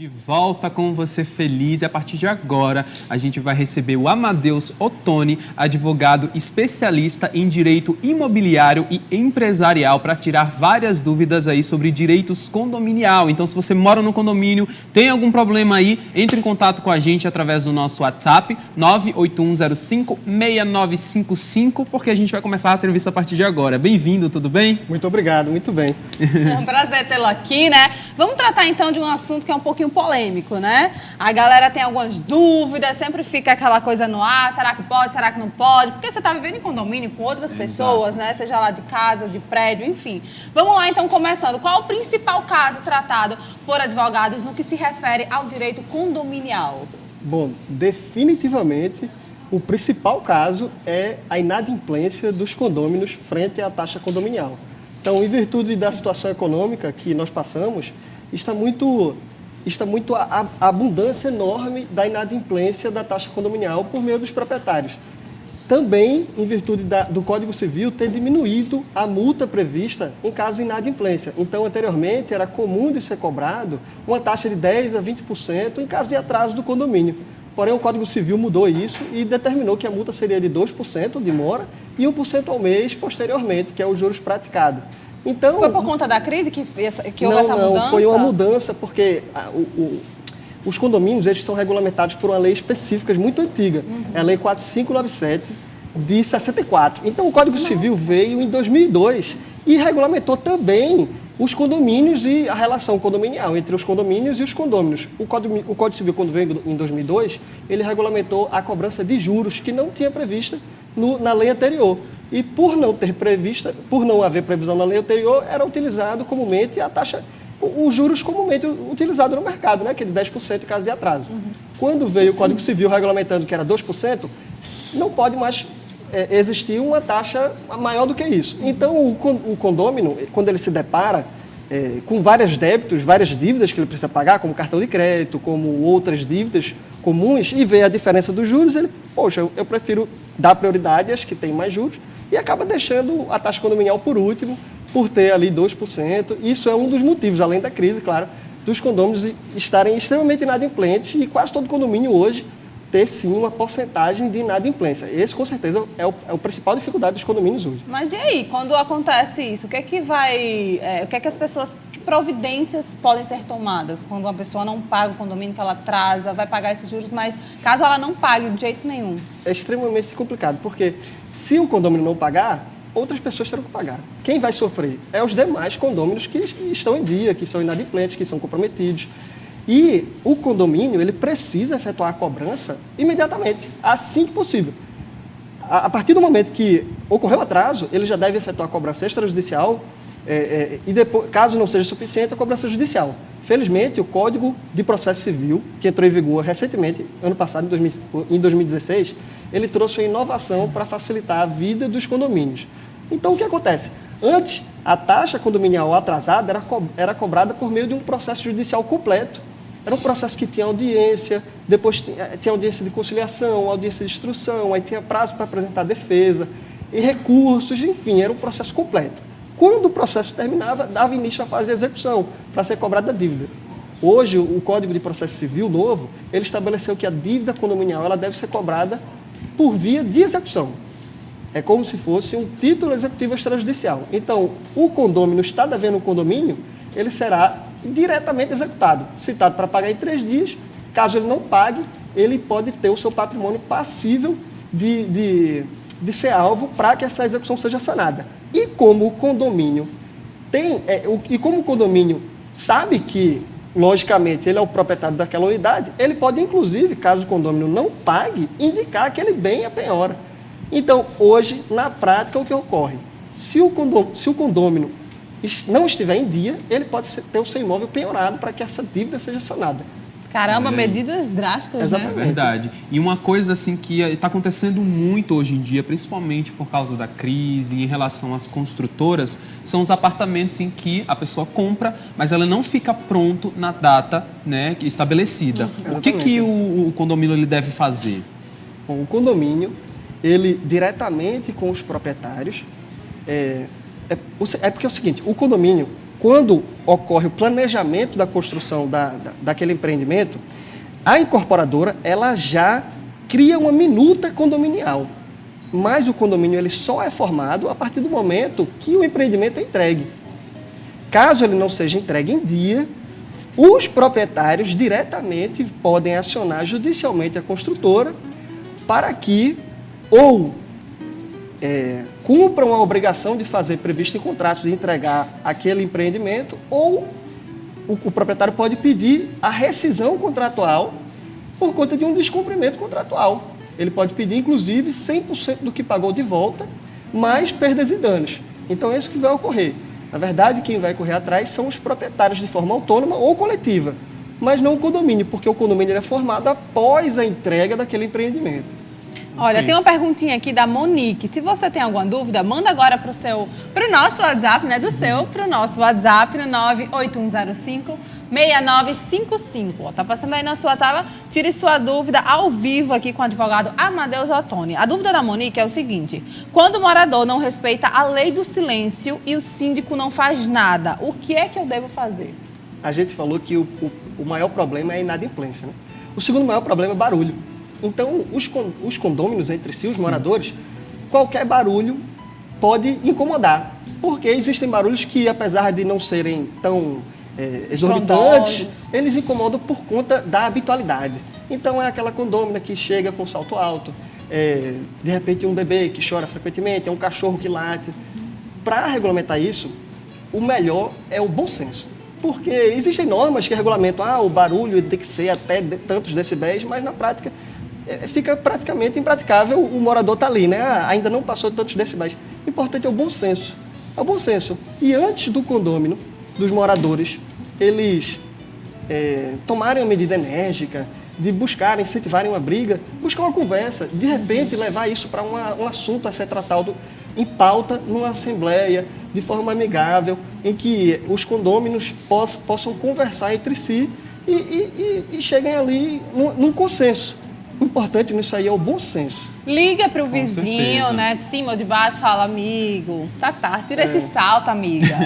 De volta com você feliz, e a partir de agora a gente vai receber o Amadeus Ottoni, advogado especialista em direito imobiliário e empresarial, para tirar várias dúvidas aí sobre direitos condominial. Então, se você mora no condomínio, tem algum problema aí, entre em contato com a gente através do nosso WhatsApp 981056955, porque a gente vai começar a entrevista a partir de agora. Bem-vindo, tudo bem? Muito obrigado, muito bem. É um prazer tê-lo aqui, né? Vamos tratar então de um assunto que é um pouquinho polêmico, né? A galera tem algumas dúvidas, sempre fica aquela coisa no ar, será que pode, será que não pode? Porque você está vivendo em condomínio com outras pessoas, né? Seja lá de casa, de prédio, enfim. Vamos lá então, começando. Qual o principal caso tratado por advogados no que se refere ao direito condominial? Bom, definitivamente o principal caso é a inadimplência dos condôminos frente à taxa condominial. Então, em virtude da situação econômica que nós passamos, está muito a abundância enorme da inadimplência da taxa condominial por meio dos proprietários. Também, em virtude do Código Civil, ter diminuído a multa prevista em caso de inadimplência. Então, anteriormente, era comum de ser cobrado uma taxa de 10% a 20% em caso de atraso do condomínio. Porém, o Código Civil mudou isso e determinou que a multa seria de 2% de mora e 1% ao mês posteriormente, que é os juros praticados. Então, foi por conta da crise que houve essa mudança? Não, foi uma mudança porque os condomínios eles são regulamentados por uma lei específica muito antiga, é a Lei 4597 de 64. Então, o Código Civil veio em 2002 e regulamentou também os condomínios e a relação condominial entre os condomínios e os condôminos. O Código Civil, quando veio em 2002, ele regulamentou a cobrança de juros que não tinha prevista na lei anterior. E por não haver previsão na lei anterior, era utilizado comumente a taxa, os juros comumente utilizados no mercado, né, que é de 10% em caso de atraso. Quando veio o Código Civil regulamentando que era 2%, não pode mais existir uma taxa maior do que isso. Então, o condômino, quando ele se depara com vários débitos, várias dívidas que ele precisa pagar, como cartão de crédito, como outras dívidas comuns, e vê a diferença dos juros, ele, poxa, eu prefiro dar prioridade às que têm mais juros, e acaba deixando a taxa condominial por último, por ter ali 2%. Isso é um dos motivos, além da crise, claro, dos condôminos estarem extremamente inadimplentes, e quase todo condomínio hoje ter, sim, uma porcentagem de inadimplência. Esse, com certeza, é a principal dificuldade dos condomínios hoje. Mas e aí, quando acontece isso, o que é que as pessoas, que providências podem ser tomadas quando uma pessoa não paga o condomínio, que ela atrasa, vai pagar esses juros, mas caso ela não pague de jeito nenhum? É extremamente complicado, porque se o condomínio não pagar, outras pessoas terão que pagar. Quem vai sofrer é os demais condôminos que estão em dia, que são inadimplentes, que são comprometidos. E o condomínio, ele precisa efetuar a cobrança imediatamente, assim que possível. A partir do momento que ocorreu o atraso, ele já deve efetuar a cobrança extrajudicial e depois, caso não seja suficiente, a cobrança judicial. Felizmente, o Código de Processo Civil, que entrou em vigor recentemente, ano passado, em 2016, ele trouxe uma inovação para facilitar a vida dos condomínios. Então, o que acontece? Antes, a taxa condominial atrasada era cobrada por meio de um processo judicial completo. Era um processo que tinha audiência, depois tinha audiência de conciliação, audiência de instrução, aí tinha prazo para apresentar defesa, e recursos, enfim, era um processo completo. Quando o processo terminava, dava início à fase de execução, para ser cobrada a dívida. Hoje, o Código de Processo Civil novo, ele estabeleceu que a dívida condominial ela deve ser cobrada por via de execução. É como se fosse um título executivo extrajudicial. Então, o condômino está devendo um condomínio, ele será diretamente executado, citado para pagar em 3 dias. Caso ele não pague, ele pode ter o seu patrimônio passível de ser alvo para que essa execução seja sanada. E como o condomínio sabe que, logicamente, ele é o proprietário daquela unidade, ele pode, inclusive, caso o condomínio não pague, indicar aquele bem à penhora. Então, hoje, na prática, o que ocorre? Se o condômino não estiver em dia, ele pode ter o seu imóvel penhorado para que essa dívida seja sanada. Caramba, medidas drásticas, exatamente, né? É verdade. E uma coisa assim que está acontecendo muito hoje em dia, principalmente por causa da crise em relação às construtoras, são os apartamentos em que a pessoa compra, mas ela não fica pronto na data, né, estabelecida. O que o condomínio ele deve fazer? Bom, o condomínio, ele diretamente com os proprietários, porque é o seguinte, o condomínio, quando ocorre o planejamento da construção daquele empreendimento, a incorporadora ela já cria uma minuta condominial. Mas o condomínio ele só é formado a partir do momento que o empreendimento é entregue. Caso ele não seja entregue em dia, os proprietários diretamente podem acionar judicialmente a construtora para que ou cumpram a obrigação de fazer previsto em contrato de entregar aquele empreendimento, ou o proprietário pode pedir a rescisão contratual por conta de um descumprimento contratual. Ele pode pedir, inclusive, 100% do que pagou de volta, mais perdas e danos. Então, é isso que vai ocorrer. Na verdade, quem vai correr atrás são os proprietários de forma autônoma ou coletiva, mas não o condomínio, porque o condomínio é formado após a entrega daquele empreendimento. Olha, tem uma perguntinha aqui da Monique. Se você tem alguma dúvida, manda agora para o nosso WhatsApp, né? Para o nosso WhatsApp no 98105-6955. Tá passando aí na sua tela. Tire sua dúvida ao vivo aqui com o advogado Amadeus Ottoni. A dúvida da Monique é o seguinte: quando o morador não respeita a lei do silêncio e o síndico não faz nada, o que é que eu devo fazer? A gente falou que o maior problema é a inadimplência, né? O segundo maior problema é barulho. Então, os condôminos entre si, os moradores, qualquer barulho pode incomodar. Porque existem barulhos que, apesar de não serem tão exorbitantes, eles incomodam por conta da habitualidade. Então, é aquela condômina que chega com salto alto, de repente um bebê que chora frequentemente, é um cachorro que late. Para regulamentar isso, o melhor é o bom senso. Porque existem normas que regulamentam, o barulho tem que ser até tantos decibéis, mas na prática fica praticamente impraticável o morador estar ali, né? Ainda não passou de tantos decibéis. O importante é o bom senso. É o bom senso. E antes do condômino, dos moradores, eles tomarem uma medida enérgica, de buscarem, incentivarem uma briga, buscar uma conversa, de repente levar isso para um assunto a ser tratado em pauta numa assembleia, de forma amigável, em que os condôminos possam conversar entre si e cheguem ali num consenso. O importante nisso aí é o bom senso. Liga para o vizinho, né? De cima ou de baixo, fala, amigo, tira esse salto, amiga.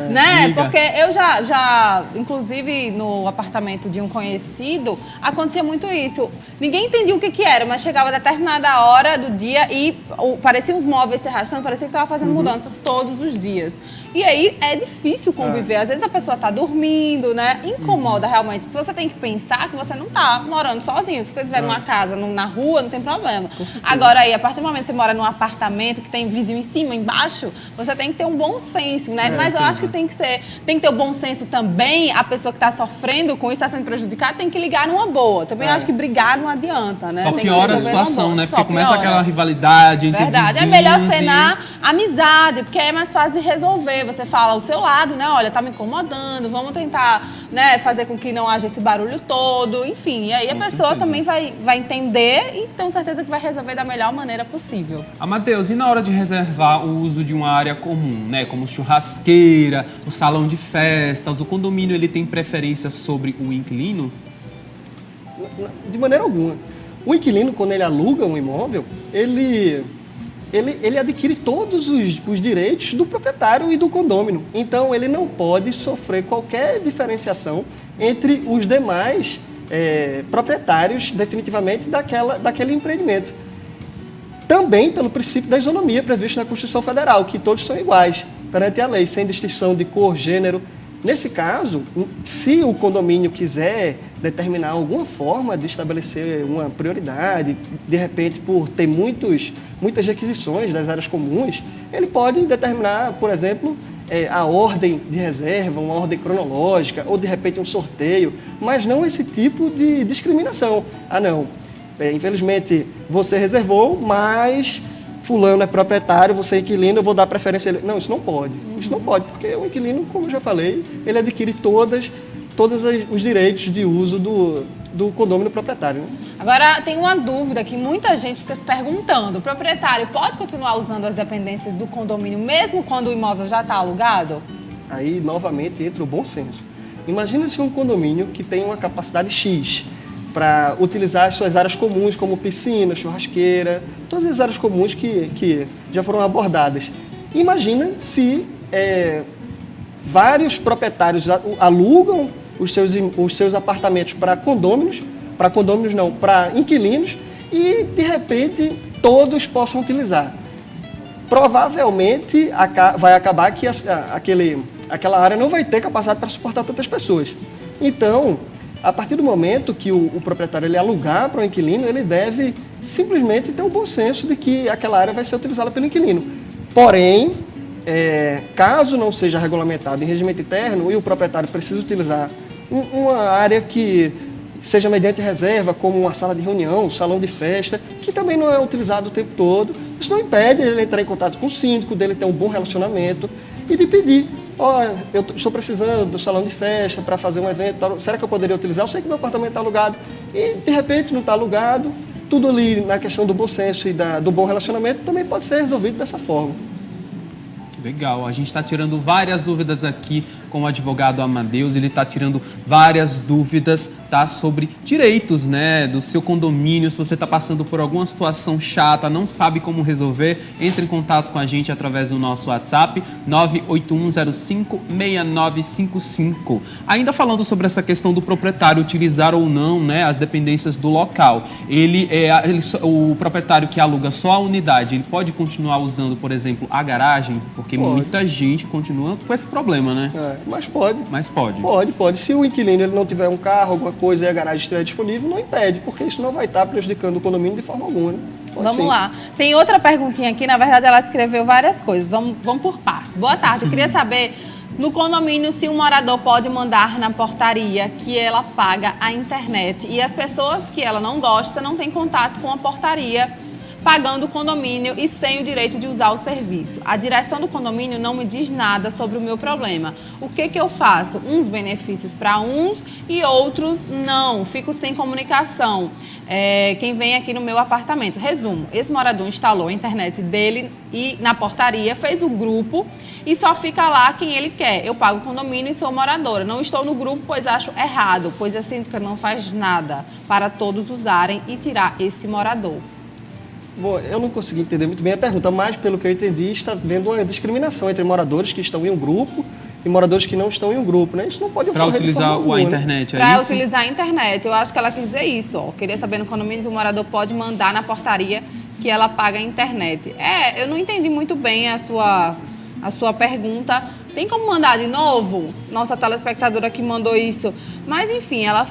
Né? Liga. Porque eu já, inclusive no apartamento de um conhecido, acontecia muito isso. Ninguém entendia o que era, mas chegava a determinada hora do dia e parecia uns móveis se arrastando, parecia que estava fazendo mudança todos os dias. E aí é difícil conviver. Às vezes a pessoa está dormindo, né? Incomoda realmente. Você tem que pensar que você não está morando sozinho. Se você estiver numa casa, na rua, não tem problema. Agora aí, a partir do momento que você mora num apartamento que tem vizinho em cima, embaixo, você tem que ter um bom senso, né? Mas eu acho que tem que ter o bom senso também. A pessoa que está sofrendo com isso, está sendo prejudicada, tem que ligar numa boa. Também acho que brigar não adianta, né? Só Tem piora a que resolver numa situação, boa. né? Só Porque começa piora. aquela rivalidade entre Verdade. É vizinhos melhor ser na amizade, porque aí é mais fácil de resolver. Você fala ao seu lado, né? Olha, tá me incomodando, vamos tentar, né, fazer com que não haja esse barulho todo, enfim. E aí a pessoa também vai entender e tenho certeza que vai resolver da melhor maneira possível. Amadeus, e na hora de reservar o uso de uma área comum, né? Como churrasqueira, o salão de festas, o condomínio ele tem preferência sobre o inquilino? De maneira alguma. O inquilino, quando ele aluga um imóvel, ele adquire todos os direitos do proprietário e do condômino. Então, ele não pode sofrer qualquer diferenciação entre os demais proprietários, definitivamente, daquele empreendimento. Também pelo princípio da isonomia previsto na Constituição Federal, que todos são iguais perante a lei, sem distinção de cor, gênero. Nesse caso, se o condomínio quiser determinar alguma forma de estabelecer uma prioridade, de repente por ter muitas requisições das áreas comuns, ele pode determinar, por exemplo, a ordem de reserva, uma ordem cronológica, ou de repente um sorteio, mas não esse tipo de discriminação. Não, infelizmente você reservou, mas fulano é proprietário, você é inquilino, eu vou dar preferência a ele. Não, isso não pode. Isso não pode, porque o inquilino, como eu já falei, ele adquire todos os direitos de uso do condomínio proprietário. Né? Agora, tem uma dúvida que muita gente fica se perguntando. O proprietário pode continuar usando as dependências do condomínio mesmo quando o imóvel já está alugado? Aí, novamente, entra o bom senso. Imagina se um condomínio que tem uma capacidade X para utilizar as suas áreas comuns, como piscina, churrasqueira, todas as áreas comuns que já foram abordadas. Imagina se vários proprietários alugam os seus apartamentos para inquilinos, e de repente todos possam utilizar. Provavelmente vai acabar que aquela área não vai ter capacidade para suportar tantas pessoas. Então, a partir do momento que o proprietário ele alugar para o inquilino, ele deve simplesmente ter um bom senso de que aquela área vai ser utilizada pelo inquilino. Porém, caso não seja regulamentado em regimento interno e o proprietário precisa utilizar uma área que seja mediante reserva, como uma sala de reunião, um salão de festa, que também não é utilizado o tempo todo, isso não impede ele entrar em contato com o síndico, dele ter um bom relacionamento e de pedir: eu estou precisando do salão de festa para fazer um evento, será que eu poderia utilizar? Eu sei que meu apartamento está alugado e de repente não está alugado. Tudo ali na questão do bom senso e do bom relacionamento também pode ser resolvido dessa forma. Legal, a gente está tirando várias dúvidas aqui com o advogado Amadeus, ele está tirando várias dúvidas, tá, sobre direitos, né, do seu condomínio. Se você está passando por alguma situação chata, não sabe como resolver, entre em contato com a gente através do nosso WhatsApp, 981056955. Ainda falando sobre essa questão do proprietário utilizar ou não, né, as dependências do local, o proprietário que aluga só a unidade, ele pode continuar usando, por exemplo, a garagem? Porque muita gente continua com esse problema, né? Mas pode. Mas pode. Pode. Se o inquilino ele não tiver um carro, alguma coisa, e a garagem estiver disponível, não impede, porque isso não vai estar prejudicando o condomínio de forma alguma. Né? Vamos lá. Tem outra perguntinha aqui, na verdade ela escreveu várias coisas. Vamos por partes. Boa tarde, eu queria saber, no condomínio, se um morador pode mandar na portaria que ela paga a internet e as pessoas que ela não gosta não têm contato com a portaria, pagando o condomínio e sem o direito de usar o serviço. A direção do condomínio não me diz nada sobre o meu problema. O que eu faço? Uns benefícios para uns e outros não. Fico sem comunicação. Quem vem aqui no meu apartamento. Resumo, esse morador instalou a internet dele e na portaria, fez o grupo e só fica lá quem ele quer. Eu pago o condomínio e sou moradora. Não estou no grupo, pois acho errado, pois a síndica não faz nada para todos usarem e tirar esse morador. Bom, eu não consegui entender muito bem a pergunta, mas pelo que eu entendi, está havendo uma discriminação entre moradores que estão em um grupo e moradores que não estão em um grupo, né? Isso não pode ocorrer. Para utilizar a internet, né? Para utilizar a internet, eu acho que ela quis dizer isso. Ó. Queria saber no condomínio se o morador pode mandar na portaria que ela paga a internet. Eu não entendi muito bem a sua pergunta. Tem como mandar de novo? Nossa telespectadora que mandou isso. Mas, enfim, ela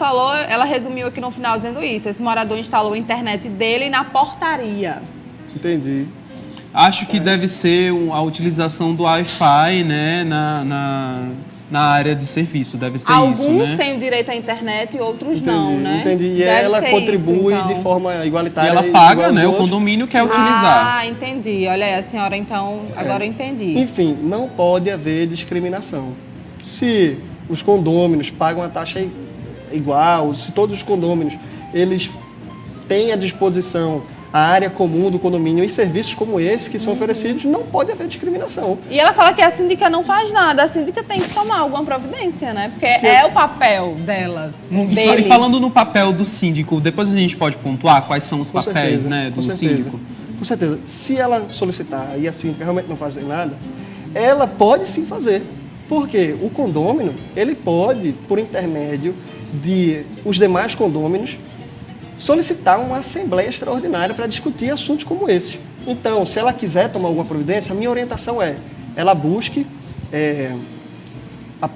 resumiu aqui no final dizendo isso. Esse morador instalou a internet dele na portaria. Entendi. Acho que deve ser a utilização do Wi-Fi, né, na área de serviço. Deve ser isso, né? Alguns têm o direito à internet e outros não, né? Entendi. E ela contribui isso, então, de forma igualitária. E ela paga, né? O condomínio quer utilizar. Ah, entendi. Olha aí, a senhora, então, agora eu entendi. Enfim, não pode haver discriminação. Se os condôminos pagam a taxa igual, se todos os condôminos eles têm à disposição a área comum do condomínio e serviços como esse que são oferecidos, não pode haver discriminação. E ela fala que a síndica não faz nada, a síndica tem que tomar alguma providência, né? Porque é o papel dela, dele. E falando no papel do síndico, depois a gente pode pontuar quais são os papéis, né, do síndico? Com certeza. Se ela solicitar e a síndica realmente não fazer nada, ela pode sim fazer. Porque o condômino, ele pode, por intermédio de os demais condôminos, solicitar uma assembleia extraordinária para discutir assuntos como esses. Então, se ela quiser tomar alguma providência, a minha orientação é, ela busque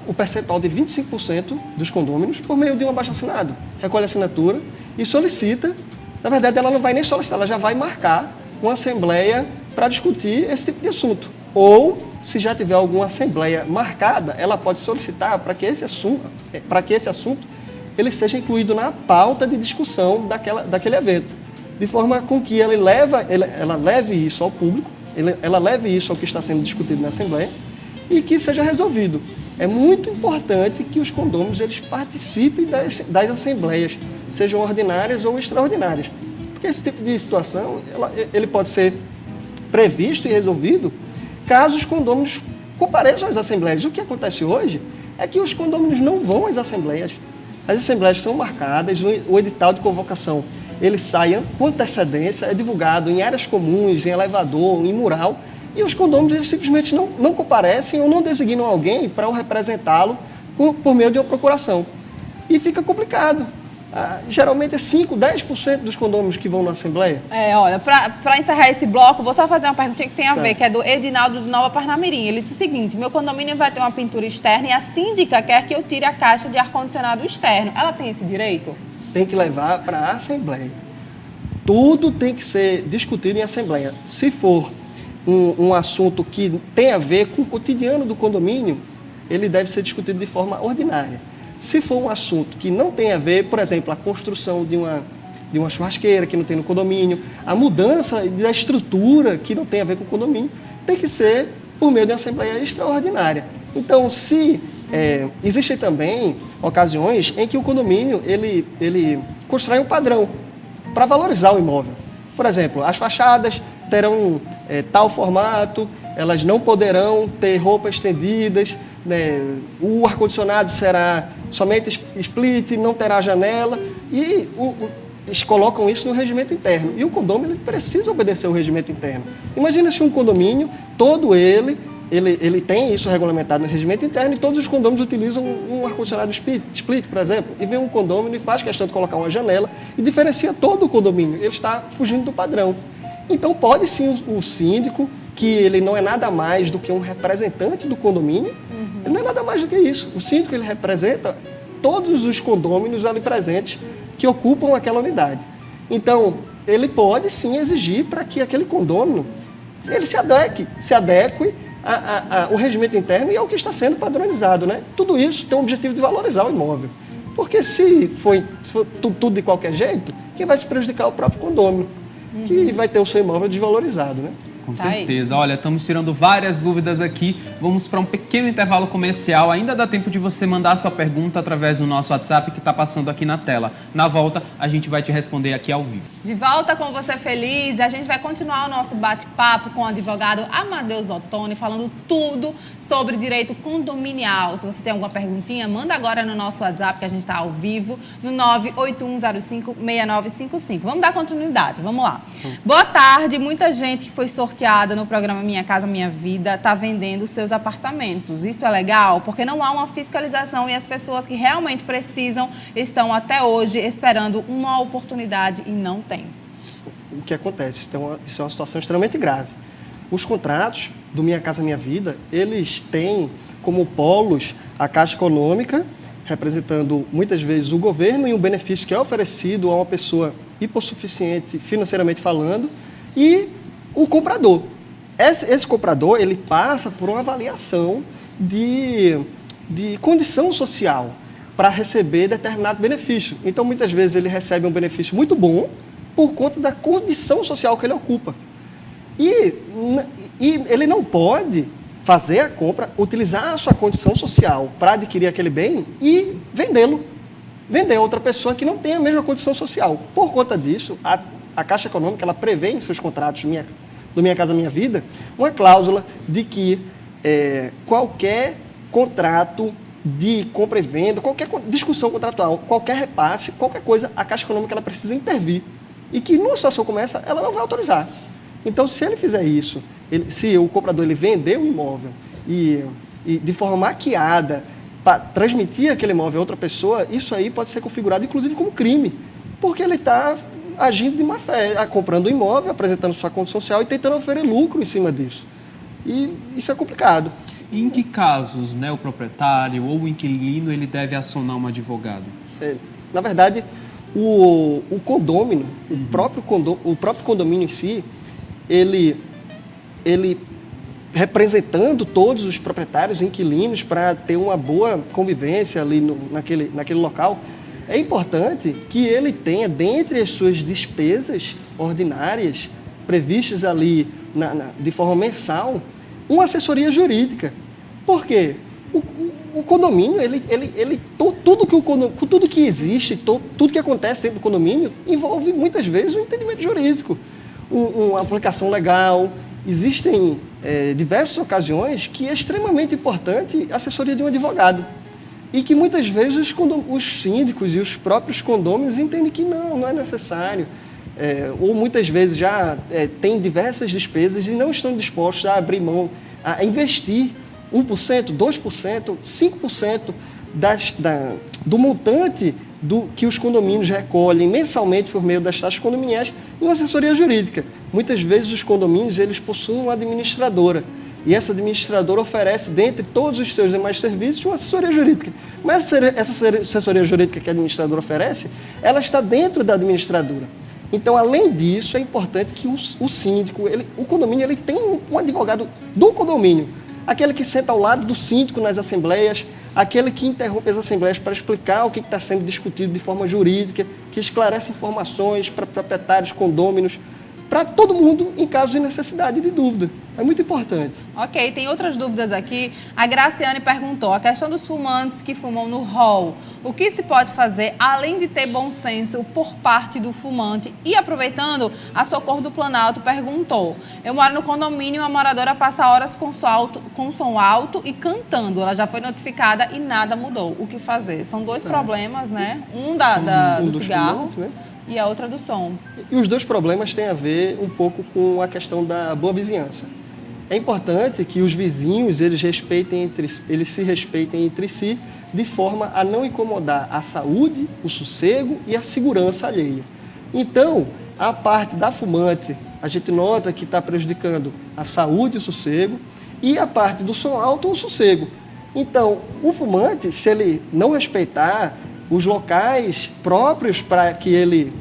o percentual de 25% dos condôminos por meio de um abaixo-assinado. Recolhe a assinatura e solicita. Na verdade, ela não vai nem solicitar, ela já vai marcar uma assembleia para discutir esse tipo de assunto. Ou, se já tiver alguma assembleia marcada, ela pode solicitar para que esse assunto ele seja incluído na pauta de discussão daquele evento, de forma com que ela leve isso ao público, ela leve isso ao que está sendo discutido na Assembleia e que seja resolvido. É muito importante que os condôminos eles participem das assembleias, sejam ordinárias ou extraordinárias, porque esse tipo de situação ele pode ser previsto e resolvido caso os condôminos compareçam às assembleias. O que acontece hoje é que os condôminos não vão às assembleias. As assembleias são marcadas, o edital de convocação ele sai com antecedência, é divulgado em áreas comuns, em elevador, em mural, E os condôminos eles simplesmente não comparecem ou não designam alguém para o representá-lo por meio de uma procuração. E fica complicado. Geralmente é 5, 10% dos condôminos que vão na Assembleia. Olha, para encerrar esse bloco, vou só fazer uma perguntinha que tem a ver, Tá. que é do Edinaldo de Nova Parnamirim. Ele disse o seguinte: meu condomínio vai ter uma pintura externa e a síndica quer que eu tire a caixa de ar-condicionado externo. Ela tem esse direito? Tem que levar para a Assembleia. Tudo tem que ser discutido em Assembleia. Se for um assunto que tem a ver com o cotidiano do condomínio, ele deve ser discutido de forma ordinária. Se for um assunto que não tem a ver, por exemplo, a construção de uma churrasqueira que não tem no condomínio, a mudança da estrutura que não tem a ver com o condomínio, tem que ser por meio de uma Assembleia Extraordinária. Então, existem também ocasiões em que o condomínio ele constrói um padrão para valorizar o imóvel. Por exemplo, as fachadas terão tal formato, elas não poderão ter roupas estendidas, né? O ar-condicionado será somente split, não terá janela, e eles colocam isso no regimento interno. E o condomínio ele precisa obedecer o regimento interno. Imagina se um condomínio, todo ele tem isso regulamentado no regimento interno e todos os condôminos utilizam um ar-condicionado split, por exemplo, e vem um condômino e faz questão de colocar uma janela e diferencia todo o condomínio. Ele está fugindo do padrão. Então pode sim o síndico, que ele não é nada mais do que um representante do condomínio, ele não é nada mais do que isso. O síndico ele representa todos os condôminos ali presentes que ocupam aquela unidade. Então, ele pode sim exigir para que aquele condômino ele se adeque ao regimento interno e ao que está sendo padronizado, né? Tudo isso tem o objetivo de valorizar o imóvel. Porque se for tudo de qualquer jeito, quem vai se prejudicar é o próprio condômino, que vai ter o seu imóvel desvalorizado, né? Com Tá aí. certeza. Olha, estamos tirando várias dúvidas aqui. Vamos para um pequeno intervalo comercial. Ainda dá tempo de você mandar a sua pergunta através do nosso WhatsApp que está passando aqui na tela. Na volta, a gente vai te responder aqui ao vivo. De volta com Você Feliz, a gente vai continuar o nosso bate-papo com o advogado Amadeus Ottoni, falando tudo sobre direito condominial. Se você tem alguma perguntinha, manda agora no nosso WhatsApp, que a gente está ao vivo, no 981056955. Vamos dar continuidade, vamos lá. Boa tarde, muita gente que foi sorteada no programa Minha Casa Minha Vida está vendendo seus apartamentos. Isso é legal? Porque não há uma fiscalização e as pessoas que realmente precisam estão até hoje esperando uma oportunidade e não tem. O que acontece? Isso é uma situação extremamente grave. Os contratos do Minha Casa Minha Vida, eles têm como polos a Caixa Econômica, representando muitas vezes o governo e um benefício que é oferecido a uma pessoa hipossuficiente financeiramente falando, e o comprador. Esse comprador, ele passa por uma avaliação de condição social para receber determinado benefício. Então, muitas vezes, ele recebe um benefício muito bom por conta da condição social que ele ocupa. E ele não pode fazer a compra, utilizar a sua condição social para adquirir aquele bem e vendê-lo. Vender a outra pessoa que não tem a mesma condição social. Por conta disso, a Caixa Econômica ela prevê em seus contratos do Minha Casa Minha Vida uma cláusula de que qualquer contrato de compra e venda, qualquer discussão contratual, qualquer repasse, qualquer coisa, a Caixa Econômica ela precisa intervir. E que numa situação como essa, ela não vai autorizar. Então, se ele fizer isso, se o comprador ele vender o imóvel e de forma maquiada para transmitir aquele imóvel a outra pessoa, isso aí pode ser configurado, inclusive, como crime. Porque ele está agindo de má fé, comprando o imóvel, apresentando sua condição social e tentando oferecer lucro em cima disso. E isso é complicado. E em que casos, né, o proprietário ou o inquilino ele deve acionar um advogado? Na verdade, o condômino, o próprio condomínio em si, ele representando todos os proprietários e inquilinos para ter uma boa convivência ali naquele local, é importante que ele tenha, dentre as suas despesas ordinárias, previstas ali de forma mensal, uma assessoria jurídica. Por quê? O condomínio, tudo que existe, tudo que acontece dentro do condomínio, envolve muitas vezes um entendimento jurídico, uma aplicação legal. Existem diversas ocasiões que é extremamente importante a assessoria de um advogado. E que muitas vezes os síndicos e os próprios condôminos entendem que não é necessário. ou muitas vezes já têm diversas despesas e não estão dispostos a abrir mão, a investir 1%, 2%, 5% do montante que os condomínios recolhem mensalmente por meio das taxas condominiais em uma assessoria jurídica. Muitas vezes os condomínios eles possuem uma administradora e essa administradora oferece, dentre todos os seus demais serviços, uma assessoria jurídica. Mas essa assessoria jurídica que a administradora oferece, ela está dentro da administradora. Então, além disso, é importante que o síndico, o condomínio, ele tem um advogado do condomínio, aquele que senta ao lado do síndico nas assembleias, aquele que interrompe as assembleias para explicar o que está sendo discutido de forma jurídica, que esclarece informações para proprietários, condôminos, para todo mundo em caso de necessidade e de dúvida. É muito importante. Ok, tem outras dúvidas aqui. A Graciane perguntou, a questão dos fumantes que fumam no hall. O que se pode fazer, além de ter bom senso por parte do fumante? E aproveitando, a Socorro do Planalto perguntou, eu moro no condomínio, a moradora passa horas com som alto e cantando. Ela já foi notificada e nada mudou. O que fazer? São dois problemas, né? Um do cigarro, né? E a outra do som. E os dois problemas têm a ver um pouco com a questão da boa vizinhança. É importante que os vizinhos eles se respeitem entre si de forma a não incomodar a saúde, o sossego e a segurança alheia. Então, a parte da fumante, a gente nota que está prejudicando a saúde e o sossego, e a parte do som alto, o sossego. Então, o fumante, se ele não respeitar os locais próprios para que ele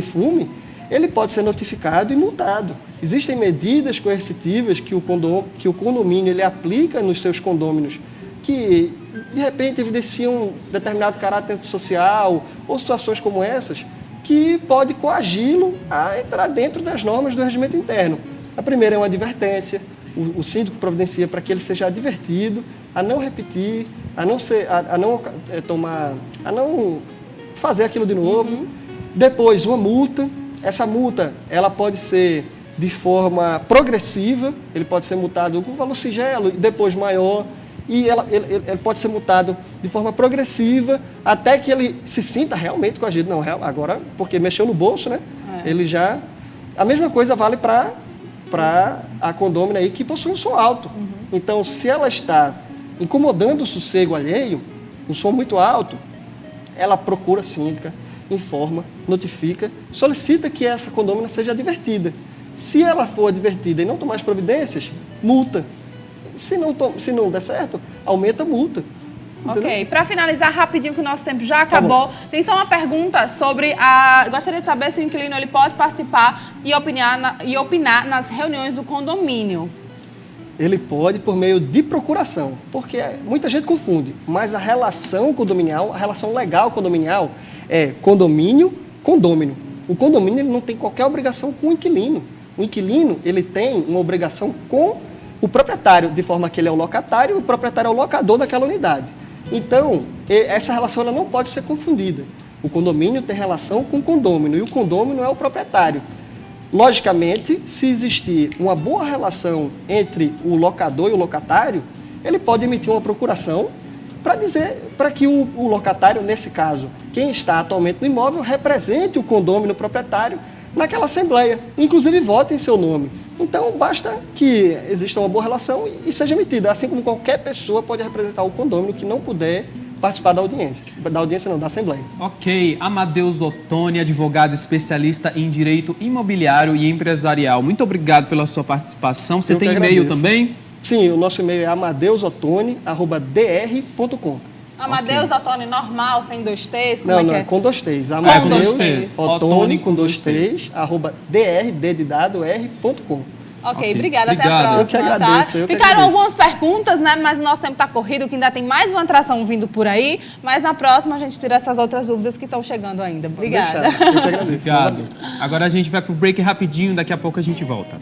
fume, ele pode ser notificado e multado. Existem medidas coercitivas que o condomínio ele aplica nos seus condôminos que, de repente, evidenciam um determinado caráter social ou situações como essas que pode coagi-lo a entrar dentro das normas do regimento interno. A primeira é uma advertência. O síndico providencia para que ele seja advertido a não repetir, a não fazer aquilo de novo. Uhum. Depois, uma multa. Essa multa ela pode ser de forma progressiva, ele pode ser multado com valor singelo e depois maior, e ele pode ser multado de forma progressiva até que ele se sinta realmente coagido. Não, agora, porque mexeu no bolso, né? Ele já... A mesma coisa vale para a condômina aí que possui um som alto. Uhum. Então, se ela está incomodando o sossego alheio, um som muito alto, ela procura a síndica, informa, notifica, solicita que essa condômina seja advertida. Se ela for advertida e não tomar as providências, multa. Se não der certo, aumenta a multa. Entendeu? Ok, para finalizar rapidinho, que o nosso tempo já acabou, tem só uma pergunta sobre gostaria de saber se o inquilino ele pode participar e opinar nas reuniões do condomínio. Ele pode por meio de procuração, porque muita gente confunde, mas a relação condominial, a relação legal condominial é condomínio, condômino. O condomínio ele não tem qualquer obrigação com o inquilino. O inquilino ele tem uma obrigação com o proprietário, de forma que ele é o locatário e o proprietário é o locador daquela unidade. Então, essa relação ela não pode ser confundida. O condomínio tem relação com o condômino e o condômino é o proprietário. Logicamente, se existir uma boa relação entre o locador e o locatário, ele pode emitir uma procuração para que o locatário, nesse caso, quem está atualmente no imóvel, represente o condômino proprietário naquela assembleia, inclusive vote em seu nome. Então, basta que exista uma boa relação e seja emitida, assim como qualquer pessoa pode representar o condômino que não puder participar da audiência. Da audiência não, da Assembleia. Ok. Amadeus Ottoni, advogado especialista em direito imobiliário e empresarial. Muito obrigado pela sua participação. Você tem e-mail também? Sim, o nosso e-mail é amadeusottoni@dr.com. Amadeus Ottoni normal, sem 2 T's? Não, é com 2 T's. Amadeus Ottoni com 2 T's, @dr.com. Ok, obrigada. Até a próxima. Eu que agradeço. Ficaram algumas perguntas, né? Mas o nosso tempo está corrido, que ainda tem mais uma atração vindo por aí. Mas na próxima a gente tira essas outras dúvidas que estão chegando ainda. Obrigada. Eu que agradeço. Obrigado. Agora a gente vai pro break rapidinho, daqui a pouco a gente volta.